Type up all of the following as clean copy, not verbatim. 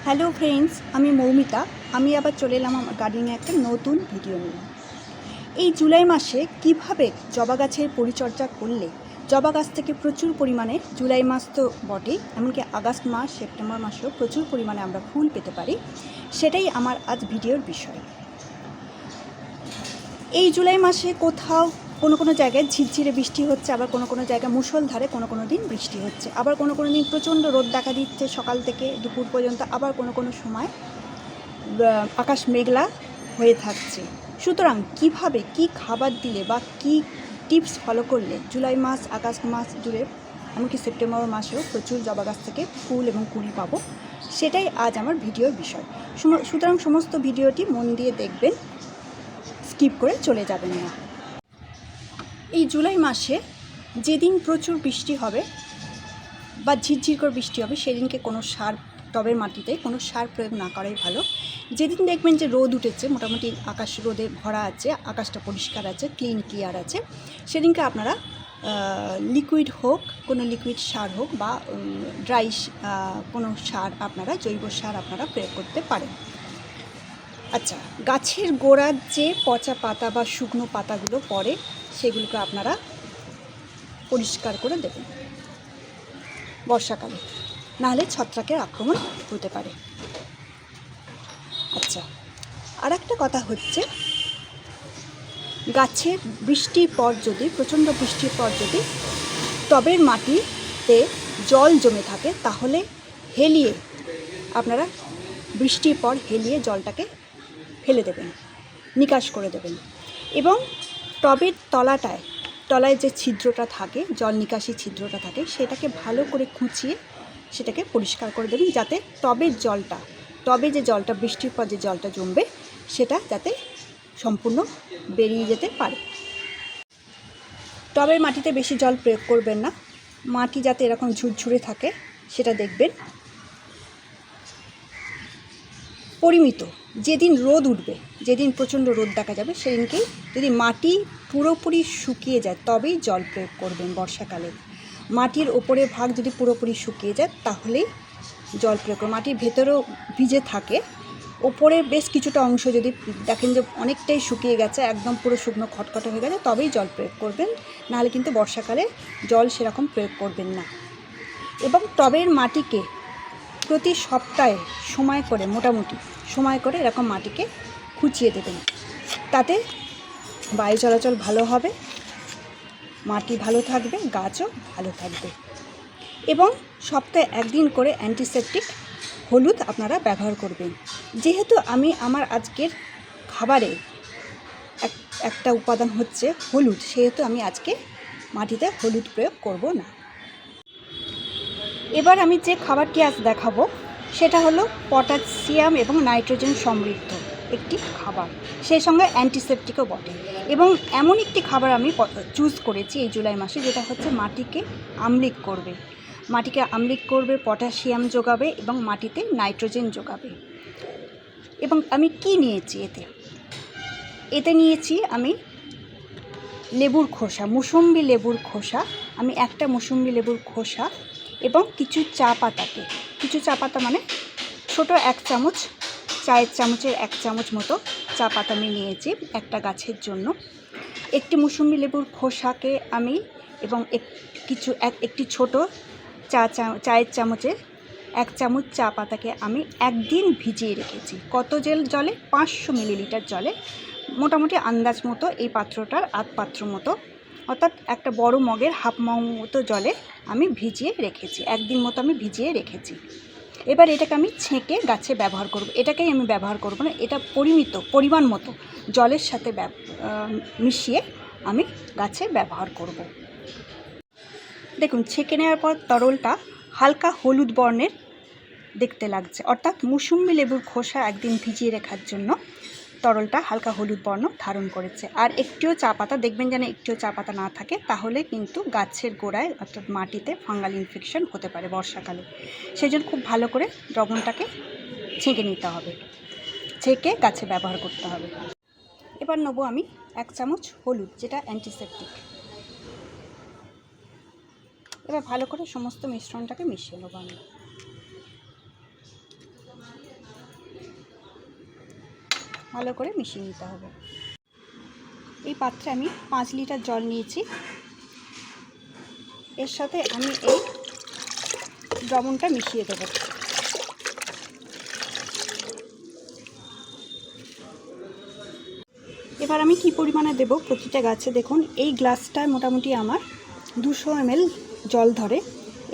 Hello friends, আমি মৌমিতা। আমি আবার চলে এলাম আমার গার্ডেনিংয়ে একটা নতুন ভিডিও নিয়ে। এই জুলাই মাসে কিভাবে জবা গাছের পরিচর্যা করলে জবা গাছ থেকে প্রচুর পরিমাণে, জুলাই মাস তো বটেই, এমনকি আগস্ট মাস, সেপ্টেম্বর মাসেও প্রচুর পরিমাণে আমরা ফুল পেতে পারি, সেটাই আমার আজ ভিডিওর বিষয়। এই জুলাই মাসে কোথাও কোনো জায়গায় ঝিরঝিরে বৃষ্টি হচ্ছে, আবার কোনো জায়গায় মুষলধারে কোনো দিন বৃষ্টি হচ্ছে, আবার কোনো দিন প্রচণ্ড রোদ দেখা দিচ্ছে সকাল থেকে দুপুর পর্যন্ত, আবার কোনো সময় আকাশ মেঘলা হয়ে থাকছে। সুতরাং কিভাবে কি খাবার দিলে বা কি টিপস ফলো করলে জুলাই মাস, আগস্ট মাস জুড়ে, এমনকি সেপ্টেম্বর মাসেও প্রচুর জবা গাছ থেকে ফুল এবং কুড়ি পাবো, সেটাই আজ আমার ভিডিওর বিষয়। সুতরাং সমস্ত ভিডিওটি মন দিয়ে দেখবেন, স্কিপ করে চলে যাবেন না। এই জুলাই মাসে যেদিন প্রচুর বৃষ্টি হবে বা ঝিরঝির করে বৃষ্টি হবে, সেদিনকে কোনো সার, টবের মাটিতে কোনো সার প্রয়োগ না করাই ভালো। যেদিন দেখবেন যে রোদ উঠেছে, মোটামুটি আকাশ রোদে ভরা আছে, আকাশটা পরিষ্কার আছে, ক্লিয়ার আছে, সেদিনকে আপনারা লিকুইড হোক, কোনো লিকুইড সার হোক বা ড্রাই কোনো সার, আপনারা জৈব সার আপনারা প্রয়োগ করতে পারেন। আচ্ছা, গাছের গোড়ার যে পচা পাতা বা শুকনো পাতাগুলো পড়ে, সেগুলোকে আপনারা পরিষ্কার করে দেবেন বর্ষাকালে, নাহলে ছত্রাকের আক্রমণ হতে পারে। আচ্ছা, আর একটা কথা হচ্ছে, গাছে বৃষ্টির পর যদি, প্রচণ্ড বৃষ্টির পর যদি টবের মাটিতে জল জমে থাকে, তাহলে হেলিয়ে আপনারা বৃষ্টির পর হেলিয়ে জলটাকে ফেলে দেবেন, নিকাশ করে দেবেন। এবং টবের তলায় যে ছিদ্রটা থাকে, জল নিকাশি ছিদ্রটা থাকে, সেটাকে ভালো করে খুঁচিয়ে সেটাকে পরিষ্কার করে দেবেন, যাতে টবে যে জলটা বৃষ্টির পর যে জলটা জমবে, সেটা যাতে সম্পূর্ণ বেরিয়ে যেতে পারে। টবের মাটিতে বেশি জল প্রয়োগ করবেন না, মাটি যাতে এরকম ঝুরঝুরে থাকে সেটা দেখবেন। পরিমিত, যেদিন রোদ উঠবে, যেদিন প্রচণ্ড রোদ দেখা যাবে, সেদিনকেই যদি মাটি পুরোপুরি শুকিয়ে যায় তবেই জল প্রয়োগ করবেন বর্ষাকালে। মাটির ওপরে ভাগ যদি পুরোপুরি শুকিয়ে যায় তাহলেই জল প্রয়োগ করবেন। মাটির ভেতরেও ভিজে থাকে, ওপরে বেশ কিছুটা অংশ যদি দেখেন যে অনেকটাই শুকিয়ে গেছে, একদম পুরো শুকনো খটখটে হয়ে গেছে, তবেই জল প্রয়োগ করবেন, নাহলে কিন্তু বর্ষাকালে জল সেরকম প্রয়োগ করবেন না। এবং টবের মাটিকে প্রতি সপ্তাহে মোটামুটি সময় করে এরকম মাটিকে খুঁচিয়ে দেবেন, তাতে বায়ু চলাচল ভালো হবে, মাটি ভালো থাকবে, গাছও ভালো থাকবে। এবং সপ্তাহে একদিন করে অ্যান্টিসেপটিক হলুদ আপনারা ব্যবহার করবেন। যেহেতু আমি আমার আজকের খাবারে একটা উপাদান হচ্ছে হলুদ, সেহেতু আমি আজকে মাটিতে হলুদ প্রয়োগ করব না। এবার আমি যে খাবারটি আজ দেখাবো সেটা হলো পটাশিয়াম এবং নাইট্রোজেন সমৃদ্ধ একটি খাবার, সেই সঙ্গে অ্যান্টিসেপটিকও বটে। এবং এমন একটি খাবার আমি চুজ করেছি এই জুলাই মাসে, যেটা হচ্ছে মাটিকে আমলিক করবে, পটাশিয়াম যোগাবে এবং মাটিতে নাইট্রোজেন যোগাবে। এবং আমি কি নিয়েছি এতে নিয়েছি আমি লেবুর খোসা, মুসম্বি লেবুর খোসা। আমি একটা মুসম্বি লেবুর খোসা এবং কিছু চা পাতা মানে ছোটো 1 চামচ, চায়ের চামচের 1 চামচ মতো চা পাতা আমি নিয়েছি একটা গাছের জন্য। একটি মুসম্বি লেবুর খোসাকে আমি এবং একটি ছোটো চায়ের চামচের 1 চামচ চা পাতাকে আমি একদিন ভিজিয়ে রেখেছি। কত জলে? 500 মিলিলিটার জলে, মোটামুটি আন্দাজ মতো এই পাত্রটার আধ পাত্র মতো, অর্থাৎ একটা বড় মগের হাফ মগ মতো জলে আমি ভিজিয়ে রেখেছি, একদিন মতো আমি ভিজিয়ে রেখেছি। এবার এটাকে আমি ছেঁকে গাছে ব্যবহার করব। এটাকেই আমি ব্যবহার করব না, এটা পরিমাণ মতো জলের সাথে মিশিয়ে আমি গাছে ব্যবহার করব। দেখুন, ছেঁকে নেওয়ার পর তরলটা হালকা হলুদ বর্ণের দেখতে লাগছে, অর্থাৎ মুসম্বি লেবুর খোসা একদিন ভিজিয়ে রাখার জন্য তরলটা হালকা হলুদ বর্ণ ধারণ করেছে। আর একটিও চা পাতা দেখবেন যেন একটিও চা পাতা না থাকে, তাহলে কিন্তু গাছের গোড়ায় অর্থাৎ মাটিতে ফাঙ্গাল ইনফেকশন হতে পারে বর্ষাকালে। সেই জন্য খুব ভালো করে দ্রবণটাকে ছেঁকে নিতে হবে, ছেঁকে গাছে ব্যবহার করতে হবে। এবার নেবো আমি 1 চামচ হলুদ, যেটা অ্যান্টিসেপটিক। এবার ভালো করে সমস্ত মিশ্রণটাকে মিশিয়ে নেবো আমি। ভালো করে মিশিয়ে নিতে হবে। এই পাত্রে আমি 5 লিটার জল নিয়েছি। এর সাথে আমি এই দ্রবণটা মিশিয়ে দেবো। এবার আমি কি পরিমাণে দেব প্রতিটা গাছে, দেখুন এই গ্লাসটায় মোটামুটি আমার 200 ml জল ধরে।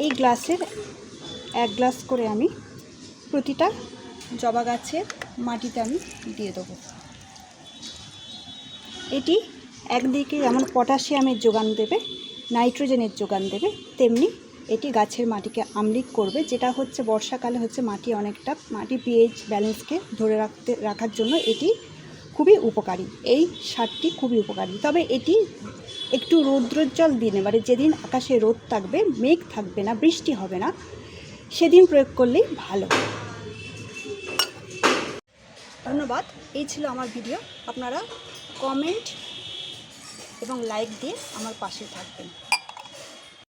এই গ্লাসের 1 গ্লাস করে আমি প্রতিটা জবা গাছের মাটিতে আমি দিয়ে দেবো। এটি একদিকে যেমন পটাশিয়ামের যোগান দেবে, নাইট্রোজেনের যোগান দেবে, তেমনি এটি গাছের মাটিকে আম্লিক করবে, যেটা হচ্ছে বর্ষাকালে হচ্ছে মাটি পিএইচ ব্যালেন্সকে ধরে রাখার জন্য এটি খুবই উপকারী। এই সারটি খুবই উপকারী। তবে এটি একটু রৌদ্রোজ্জ্বল দিনে, মানে যেদিন আকাশে রোদ থাকবে, মেঘ থাকবে না, বৃষ্টি হবে না, সেদিন প্রয়োগ করলেই ভালো। ধন্যবাদ। এই ছিল আমার ভিডিও। আপনারা কমেন্ট এবং লাইক দিয়ে আমার পাশে থাকবেন।